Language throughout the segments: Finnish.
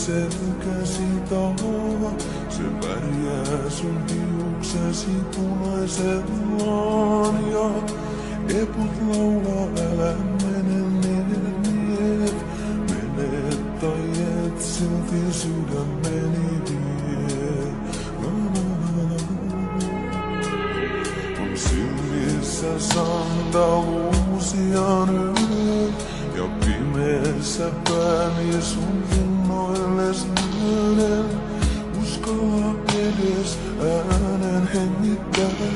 selkäsi taha, se värjää sun hiuksesi punaisellaan ja eput laulaa älä mene niin, mene tai et silti sydämeni vie. On silmissä sandaluusia nyt ja pimeässä pääni sun hinnoilles myöden. Uskalla edes äänen hengittää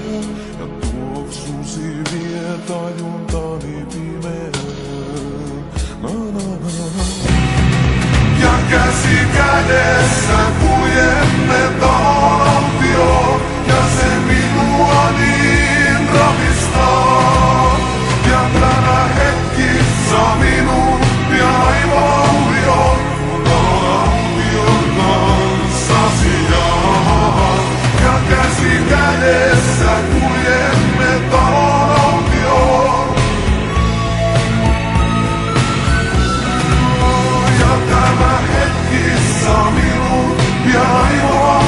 ja tuoksusi vie tajuntani pimeään. Ja käsi kädessä kuljemme talvioon ja se minua niin ravistaa. Ja tänä hetki saa minun pian aivaujon, aution kanssasi jaan. Ja käsi kädessä kuljemme talvioon. Ja tämä hetki saa minun pian aivaujon.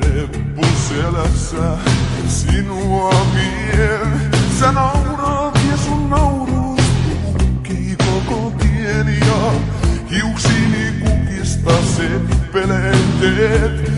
Reppu selässä sinua vien. Sä nauraat ja sun nauruus tukkii koko tien ja hiuksini kukista seppeleet teet.